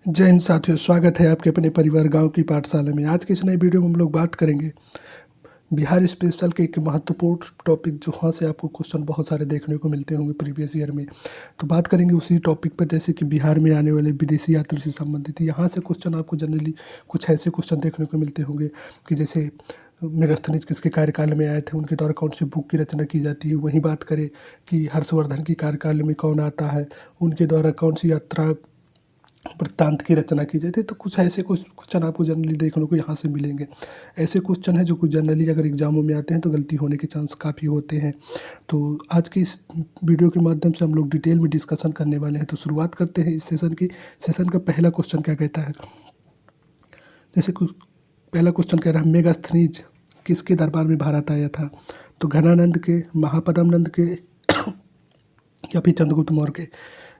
जय हिंद साथियों, स्वागत है आपके अपने परिवार गांव की पाठशाला में। आज की इस नए वीडियो में हम लोग बात करेंगे बिहार स्पेशल के एक महत्वपूर्ण टॉपिक, जो वहाँ से आपको क्वेश्चन बहुत सारे देखने को मिलते होंगे प्रीवियस ईयर में। तो बात करेंगे उसी टॉपिक पर, जैसे कि बिहार में आने वाले विदेशी यात्री से संबंधित यहाँ से क्वेश्चन आपको जनरली कुछ ऐसे क्वेश्चन देखने को मिलते होंगे कि जैसे मेगास्थनीज किसके कार्यकाल में आए थे, उनके द्वारा कौन सी बुक की रचना की जाती है। वहीं बात करें कि हर्षवर्धन की कार्यकाल में कौन आता है, उनके द्वारा कौन सी यात्रा वृत्तांत की रचना की जाती है। तो कुछ ऐसे कुछ क्वेश्चन आपको जनरली देखने को यहाँ से मिलेंगे। ऐसे क्वेश्चन हैं जो कुछ जनरली अगर एग्जामों में आते हैं तो गलती होने के चांस काफ़ी होते हैं। तो आज की इस वीडियो के माध्यम से हम लोग डिटेल में डिस्कशन करने वाले हैं। तो शुरुआत करते हैं इस सेशन का पहला क्वेश्चन क्या कहता है। जैसे पहला क्वेश्चन कह रहा है, मेगास्थनीज किसके दरबार में भारत आया था। तो घनानंद के, महापद्म नंद के या फिर चंद्रगुप्त मौर्य के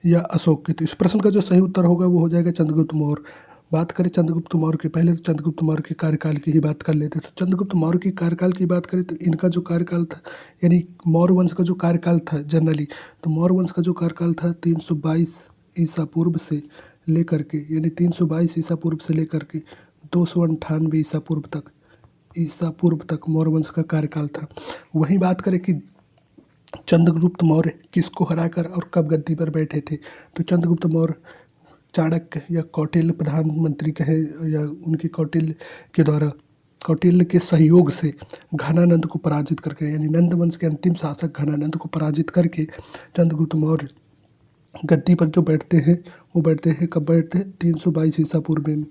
या अशोक के। तो इस प्रश्न का जो सही उत्तर होगा वो हो जाएगा चंद्रगुप्त मौर्य। बात करें चंद्रगुप्त मौर्य के, पहले तो चंद्रगुप्त मौर्य के कार्यकाल की ही बात कर लेते हैं। तो चंद्रगुप्त मौर्य की कार्यकाल की बात करें तो इनका जो कार्यकाल था, यानी मौर्य वंश का जो कार्यकाल था जनरली, तो मौर्य वंश का जो कार्यकाल था 322 ईसा पूर्व से लेकर के, यानी 322 ईसा पूर्व से लेकर के 298 ईसा पूर्व तक मौर्य वंश का कार्यकाल था। वहीं बात करें कि चंद्रगुप्त मौर्य किसको हराकर और कब गद्दी पर बैठे थे। तो चंद्रगुप्त मौर्य चाणक्य या कौटिल्य प्रधानमंत्री कहे, या उनके कौटिल्य के सहयोग से घनानंद को पराजित करके, यानी नंद वंश के अंतिम शासक घनानंद को पराजित करके चंद्रगुप्त मौर्य गद्दी पर जो बैठते हैं वो बैठते हैं, कब बैठते हैं, 322 ईसा पूर्व में।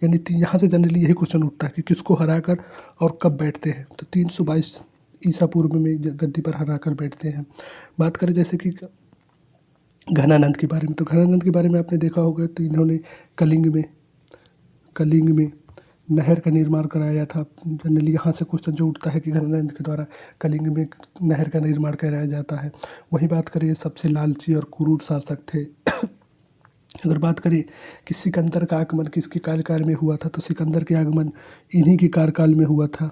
यानी यहाँ से जनरली यही क्वेश्चन उठता है कि किसको हराकर और कब बैठते हैं। तो 322 ईसा पूर्व में गद्दी पर हराकर बैठते हैं। बात करें जैसे कि घनानंद के बारे में, तो घनानंद के बारे में आपने देखा होगा, तो इन्होंने कलिंग में नहर का निर्माण कराया था। जनरली यहाँ से क्वेश्चन जो उठता है कि घनानंद के द्वारा कलिंग में नहर का निर्माण कराया जाता है। वहीं बात करें सबसे लालची और क्रूर शासक थे। अगर बात करें कि सिकंदर का आगमन किसके कार्यकाल में हुआ था, तो सिकंदर के आगमन इन्हीं के कार्यकाल में हुआ था।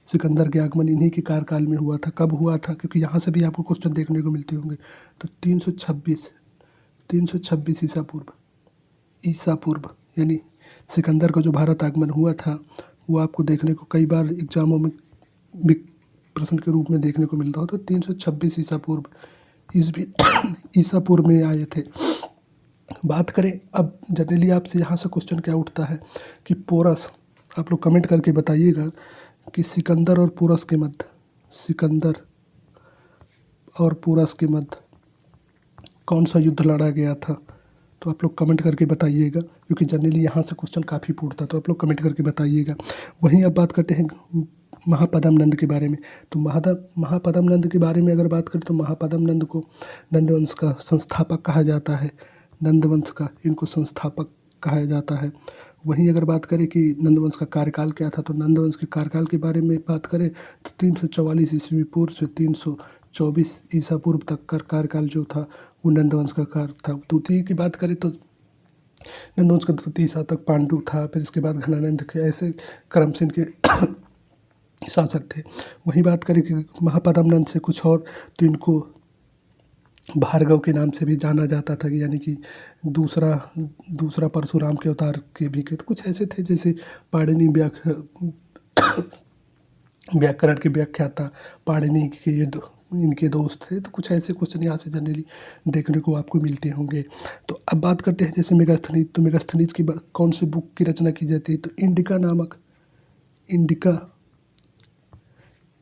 सिकंदर के आगमन इन्हीं के कार्यकाल में हुआ था। कब हुआ था, क्योंकि यहाँ से भी आपको क्वेश्चन देखने को मिलते होंगे। तो 326 ईसा पूर्व, यानी सिकंदर का जो भारत आगमन हुआ था वो आपको देखने को कई बार एग्जामों में भी प्रश्न के रूप में देखने को मिलता हो। तो 326 ईसा पूर्व में आए थे। बात करें अब जनरली आपसे यहाँ से क्वेश्चन क्या उठता है कि पोरस, आप लोग कमेंट करके बताइएगा कि सिकंदर और पोरस के मध्य कौन सा युद्ध लड़ा गया था। तो आप लोग कमेंट करके बताइएगा, क्योंकि जनरली यहाँ से क्वेश्चन काफ़ी पूछता, तो आप लोग कमेंट करके बताइएगा। वहीं अब बात करते हैं महापद्म नंद के बारे में। तो महापद्म नंद के बारे में अगर बात करें तो महापद्म नंद को नंदवंश का संस्थापक कहा जाता है। नंदवंश का इनको संस्थापक कहा जाता है। वहीं अगर बात करें कि नंदवंश का कार्यकाल क्या था, तो नंदवंश के कार्यकाल के बारे में बात करें तो 344 ईस्वी पूर्व से 324 ईसा पूर्व तक का कार्यकाल जो था वो नंदवंश का कार्य था। द्वितीय की बात करें तो नंदवंश का द्वितीय शासक पांडु था, फिर इसके बाद घनानंद के, ऐसे क्रम से इनके शासक थे। वहीं बात करें कि महापद्म नंद से कुछ और, तो इनको भार्गव के नाम से भी जाना जाता था, यानी कि दूसरा परशुराम के अवतार के भी। तो कुछ ऐसे थे जैसे पाणिनि व्याकरण के व्याख्याता पाणिनि के ये इनके दोस्त थे। तो कुछ ऐसे क्वेश्चन यहाँ से जनरली देखने को आपको मिलते होंगे। तो अब बात करते हैं जैसे मेगास्थनीज। तो मेगास्थनीज की कौन सी बुक की रचना की जाती है, तो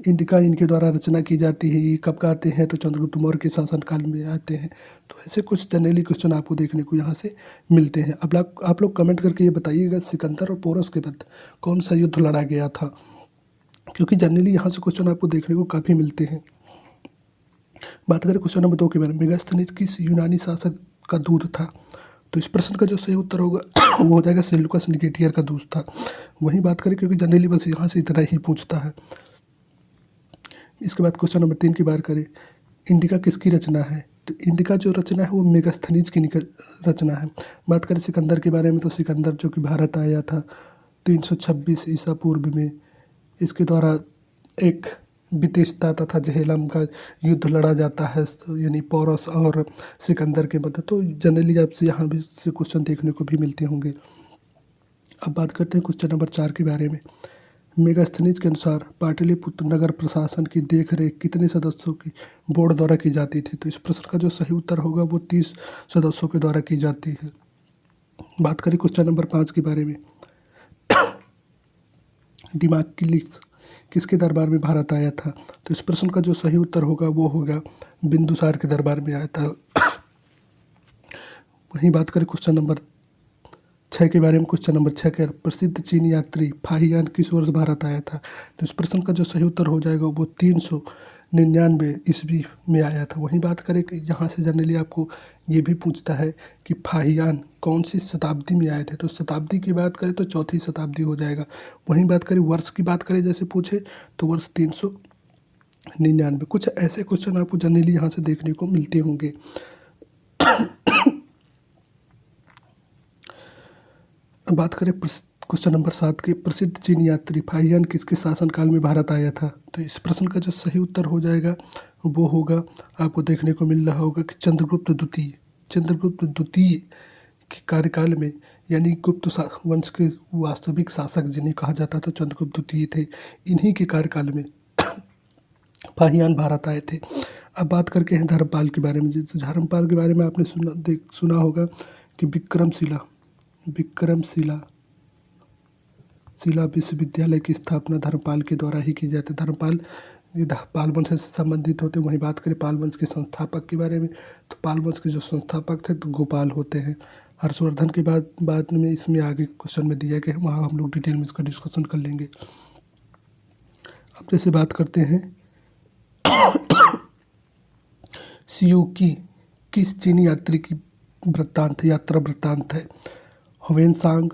इंडिका इनके द्वारा रचना की जाती है। ये कब आते हैं, तो चंद्रगुप्त मौर्य के शासनकाल में आते हैं। तो ऐसे कुछ जनरली क्वेश्चन आपको देखने को यहाँ से मिलते हैं। अब आप लोग कमेंट करके ये बताइएगा सिकंदर और पोरस के मध्य कौन सा युद्ध लड़ा गया था, क्योंकि जनरली यहाँ से क्वेश्चन आपको देखने को काफ़ी मिलते हैं। बात करें क्वेश्चन नंबर 2 के बारे में, मेगास्थनीज किस यूनानी शासक का दूत था। तो इस प्रश्न का जो सही उत्तर होगा वो हो जाएगा सेल्यूकस निकेटियर का दूत था। वहीं बात करें, क्योंकि जनरली बस यहाँ से इतना ही पूछता है। इसके बाद क्वेश्चन नंबर 3 की बात करें, इंडिका किसकी रचना है। तो इंडिका जो रचना है वो मेगास्थनीज की रचना है। बात करें सिकंदर के बारे में, तो सिकंदर जो कि भारत आया था 326 ईसा पूर्व में, इसके द्वारा एक बितिस्ता तथा झेलम का युद्ध लड़ा जाता है, यानी पोरस और सिकंदर के मध्य। तो जनरली आपसे यहाँ भी से क्वेश्चन देखने को भी मिलते होंगे। अब बात करते हैं क्वेश्चन नंबर 4 के बारे में। मेगास्थनीज के अनुसार पाटलिपुत्र नगर प्रशासन की देखरेख कितने सदस्यों की बोर्ड द्वारा की जाती थी? तो इस प्रश्न का जो सही उत्तर होगा वो 30 सदस्यों के द्वारा की जाती है। बात करें क्वेश्चन नंबर 5 के बारे में। डिमाक्लिस किसके दरबार में भारत आया था? तो इस प्रश्न का जो सही उत्तर होगा वो होगा बिंदुसार के दरबार में आया था। वहीं बात करें क्वेश्चन नंबर 6 के बारे में। क्वेश्चन नंबर 6 के प्रसिद्ध चीनी यात्री फाहियान किस वर्ष भारत आया था? तो इस प्रश्न का जो सही उत्तर हो जाएगा वो 399 ईस्वी में आया था। वहीं बात करें कि यहाँ से जनरली आपको ये भी पूछता है कि फाहियान कौन सी शताब्दी में आए थे? तो शताब्दी की बात करें तो चौथी शताब्दी हो जाएगा। वहीं बात करें वर्ष की बात करें जैसे पूछे तो वर्ष 399। कुछ ऐसे क्वेश्चन आपको जनरली यहाँ से देखने को मिलते होंगे। बात करें क्वेश्चन नंबर 7 के प्रसिद्ध चीनी यात्री फाहियान किसके शासनकाल में भारत आया था? तो इस प्रश्न का जो सही उत्तर हो जाएगा वो होगा, आपको देखने को मिल रहा होगा कि चंद्रगुप्त द्वितीय के कार्यकाल में, यानी गुप्त वंश के वास्तविक शासक जिन्हें कहा जाता था चंद्रगुप्त द्वितीय थे, इन्हीं के कार्यकाल में फाहियान भारत आए थे। अब बात करके हैं धर्मपाल के बारे में। धर्मपाल के बारे में आपने सुना होगा कि विक्रमशिला विश्वविद्यालय की स्थापना धर्मपाल के द्वारा ही की जाती है। धर्मपाल पाल वंश से संबंधित होते हैं। वहीं बात करें पाल वंश के संस्थापक के बारे में तो पाल वंश के जो संस्थापक थे तो गोपाल होते हैं। हर्षवर्धन के बाद में इसमें आगे क्वेश्चन में दिया गया है, वहाँ हम लोग डिटेल में इसका डिस्कशन कर लेंगे। अब जैसे बात करते हैं सियूकी किस चीनी यात्री की यात्रा वृत्तांत है? ह्वेनसांग,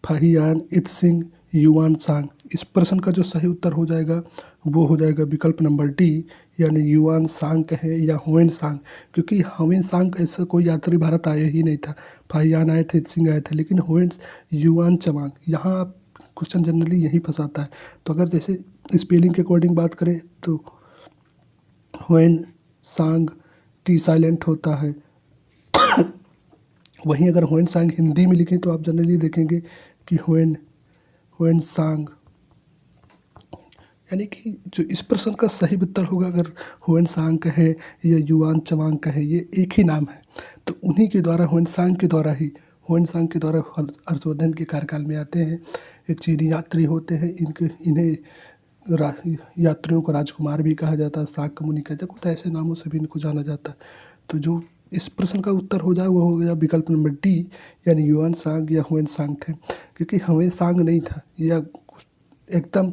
फाहियान, इत्सिंग, युआनसांग। इस प्रश्न का जो सही उत्तर हो जाएगा वो हो जाएगा विकल्प नंबर डी, यानी युआनसांग कहे या ह्वेनसांग, क्योंकि ह्वेनसांग ऐसा कोई यात्री भारत आया ही नहीं था। फाहियान आए थे, इत्सिंग आए थे, लेकिन युआनचांग यहाँ क्वेश्चन जनरली यही फंसाता है। तो अगर जैसे स्पेलिंग के अकॉर्डिंग बात करें तो ह्वेनसांग टी साइलेंट होता है। वहीं अगर ह्वेनसांग हिंदी में लिखें तो आप जनरली देखेंगे कि ह्वेनसांग, यानी कि जो इस प्रश्न का सही उत्तर होगा अगर ह्वेनसांग कहे या युआनचांग कहे, ये एक ही नाम है। तो उन्हीं के द्वारा ह्वेनसांग के द्वारा हर्षवर्धन के कार्यकाल में आते हैं। ये चीनी यात्री होते हैं। इन्हें यात्रियों को राजकुमार भी कहा जाता है, शाक्य मुनि कहा जाता है, कुछ ऐसे नामों से भी इनको जाना जाता है। तो जो इस प्रश्न का उत्तर हो जाए वो हो गया विकल्प नंबर डी, यानी युआनसांग या ह्वेनसांग थे, क्योंकि ह्वेनसांग नहीं था। यह एकदम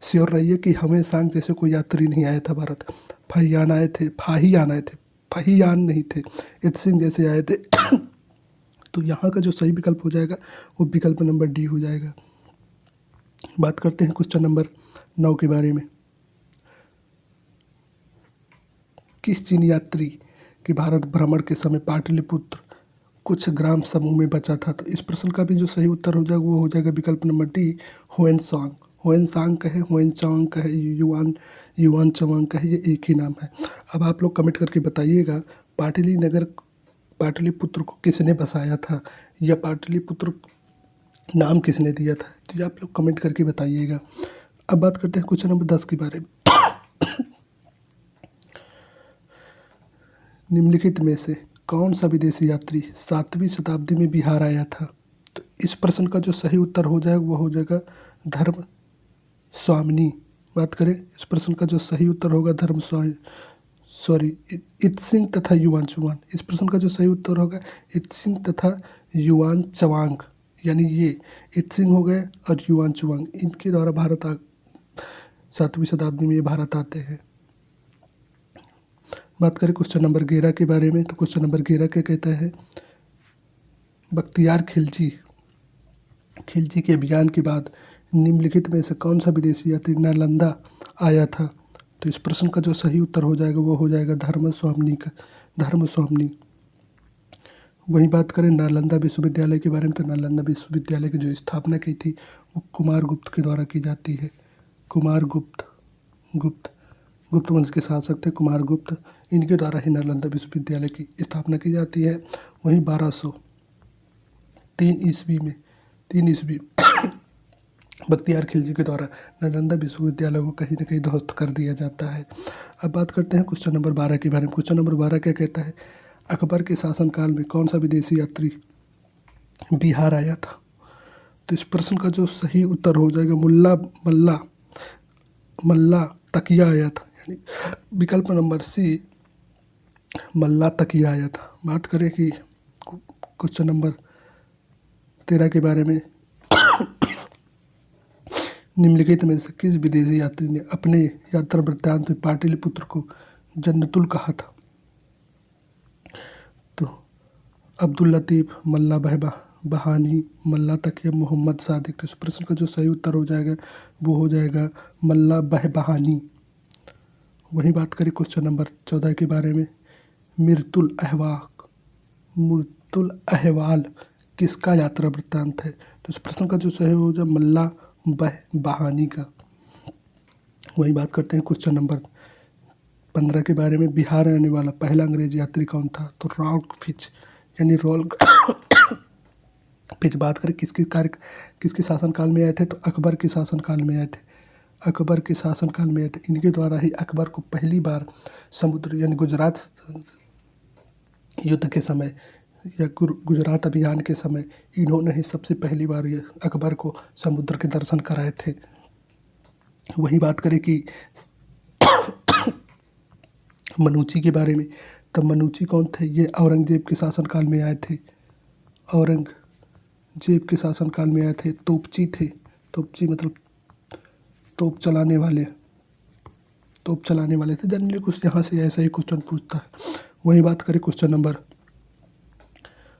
श्योर रहिए कि ह्वेनसांग जैसे कोई यात्री नहीं आया था भारत। फाहियान नहीं थे, इत्सिंग जैसे आए थे। तो यहाँ का जो सही विकल्प हो जाएगा वो विकल्प नंबर डी हो जाएगा। बात करते हैं क्वेश्चन नंबर 9 के बारे में। किस चीनी यात्री कि भारत भ्रमण के समय पाटलिपुत्र कुछ ग्राम समूह में बचा था? तो इस प्रश्न का भी जो सही उत्तर हो जाएगा वो हो जाएगा विकल्प नंबर डी, ह्वेनसांग कहे, ह्वेनचांग कहे, युआनचांग कहे, ये एक ही नाम है। अब आप लोग कमेंट करके बताइएगा पाटलिपुत्र को किसने बसाया था या पाटलिपुत्र नाम किसने दिया था? तो ये आप लोग कमेंट करके बताइएगा। अब बात करते हैं क्वेश्चन नंबर 10 के बारे में। निम्नलिखित में से कौन सा विदेशी यात्री 7वीं शताब्दी में बिहार आया था? तो इस प्रश्न का जो सही उत्तर हो जाएगा वो हो जाएगा धर्मस्वामिनी। बात करें इस प्रश्न का जो सही उत्तर होगा इत्सिंग तथा युआनचांग। इस प्रश्न का जो सही उत्तर होगा इत्सिंग तथा युआनचांग, यानी ये इत्सिंग हो गए और युआनचांग, इनके द्वारा 7वीं शताब्दी में ये भारत आते हैं। बात करें क्वेश्चन नंबर 11 के बारे में तो क्वेश्चन नंबर 11 क्या कहता है? बख्तियार खिलजी के अभियान के बाद निम्नलिखित में से कौन सा विदेशी यात्री नालंदा आया था? तो इस प्रश्न का जो सही उत्तर हो जाएगा वो हो जाएगा धर्मस्वामिनी। वहीं बात करें नालंदा विश्वविद्यालय के बारे में तो नालंदा विश्वविद्यालय की जो स्थापना की थी वो कुमारगुप्त के द्वारा की जाती है। कुमारगुप्त गुप्त वंश के शासक थे कुमार गुप्त, इनके द्वारा ही नालंदा विश्वविद्यालय की स्थापना की जाती है। वहीं 1203 ईस्वी बख्तियार खिलजी के द्वारा नालंदा विश्वविद्यालय को कहीं न कहीं ध्वस्त कर दिया जाता है। अब बात करते हैं क्वेश्चन नंबर 12 के बारे में। क्वेश्चन नंबर 12 क्या कहता है, अकबर के शासनकाल में कौन सा विदेशी यात्री बिहार आया था? तो इस प्रश्न का जो सही उत्तर हो जाएगा मल्ला तकिया आया था, यानी विकल्प नंबर सी मल्ला तकिया आया था। बात करें कि क्वेश्चन नंबर 13 के बारे में, निम्नलिखित में से किस विदेशी यात्री ने अपने यात्रा वृत्तांत में पाटलिपुत्र को जन्नतुल कहा था? तो अब्दुल लतीफ, मल्ला बहानी, मल्ला तकिया, मोहम्मद सादिक। तो इस प्रश्न का जो सही उत्तर हो जाएगा वो हो जाएगा मल्ला बहानी। वहीं बात करें क्वेश्चन नंबर 14 के बारे में, मिर्तुल अहवाल किसका यात्रा वृत्तांत है? तो इस प्रश्न का जो सही हो जाए मल्ला बहानी का। वहीं बात करते हैं क्वेश्चन नंबर 15 के बारे में, बिहार आने वाला पहला अंग्रेजी यात्री कौन था? तो रॉल्फ फिच, यानी फिच। बात करें किसके शासनकाल में आए थे? तो अकबर के शासनकाल में आए थे। इनके द्वारा ही अकबर को पहली बार समुद्र यानी गुजरात युद्ध के समय या गुजरात अभियान के समय इन्होंने ही सबसे पहली बार ये अकबर को समुद्र के दर्शन कराए थे। वही बात करें कि मनुची के बारे में, तो मनुची कौन थे? ये औरंगजेब के शासनकाल में आए थे। तोपची थे। तोपची मतलब तोप चलाने वाले थे। जनरली कुछ यहाँ से ऐसा ही क्वेश्चन पूछता है। वही बात करें क्वेश्चन नंबर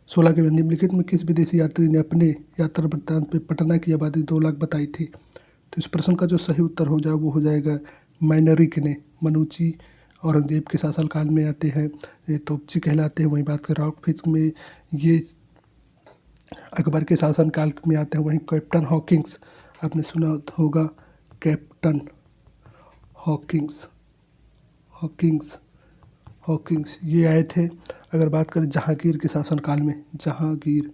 16 के, निम्नलिखित में किस विदेशी यात्री ने अपने यात्रा वृत्तांत में पटना की आबादी 2 लाख बताई थी? तो इस प्रश्न का जो सही उत्तर हो जाए वो हो जाएगा मैनरिक ने। मनुची औरंगजेब के शासनकाल में आते हैं, ये तोपची कहलाते हैं। वहीं बात करें रॉक फिच में, ये अकबर के शासनकाल में आते हैं। वहीं कैप्टन हॉकिंस, आपने सुना होगा कैप्टन हॉकिंस ये आए थे। अगर बात करें जहांगीर के शासनकाल में, जहांगीर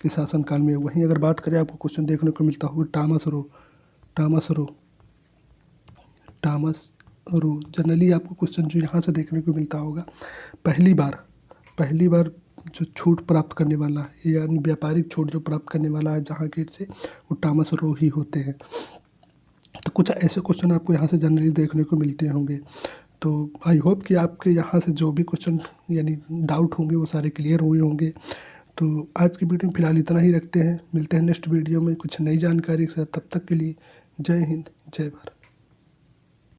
के शासनकाल में। वहीं अगर बात करें, आपको क्वेश्चन देखने को मिलता होगा टॉमस रो। जनरली आपको क्वेश्चन जो यहाँ से देखने को मिलता होगा, पहली बार जो छूट प्राप्त करने वाला है, यानी व्यापारिक छूट जो प्राप्त करने वाला है जहांगीर से, वो टॉमस रो ही होते हैं। तो कुछ ऐसे क्वेश्चन आपको यहाँ से जनरली देखने को मिलते होंगे। तो आई होप कि आपके यहाँ से जो भी क्वेश्चन यानी डाउट होंगे वो सारे क्लियर हुए होंगे। तो आज की वीडियो में फिलहाल इतना ही रखते हैं। मिलते हैं नेक्स्ट वीडियो में कुछ नई जानकारी के साथ। तब तक के लिए जय हिंद, जय भारत।